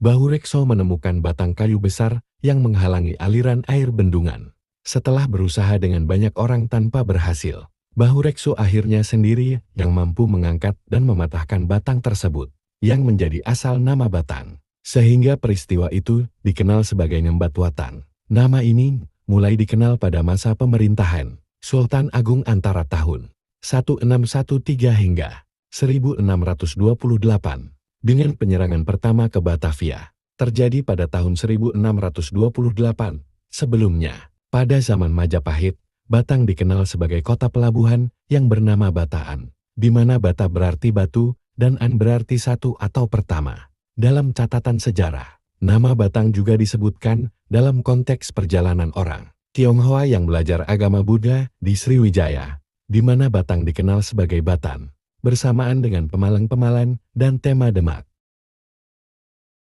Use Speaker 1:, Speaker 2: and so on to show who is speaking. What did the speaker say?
Speaker 1: Bahurekso menemukan batang kayu besar yang menghalangi aliran air bendungan. Setelah berusaha dengan banyak orang tanpa berhasil, Bahurekso akhirnya sendiri yang mampu mengangkat dan mematahkan batang tersebut, yang menjadi asal nama batang. Sehingga peristiwa itu dikenal sebagai Ngembat Watan. Nama ini mulai dikenal pada masa pemerintahan Sultan Agung antara tahun 1613 hingga 1628. Dengan penyerangan pertama ke Batavia, terjadi pada tahun 1628. Sebelumnya, pada zaman Majapahit, Batang dikenal sebagai kota pelabuhan yang bernama Bataan, di mana Bata berarti batu dan An berarti satu atau pertama. Dalam catatan sejarah, nama Batang juga disebutkan dalam konteks perjalanan orang Tionghoa yang belajar agama Buddha di Sriwijaya, di mana Batang dikenal sebagai Batan, bersamaan dengan Pemalang-Pemalan dan tema Demak.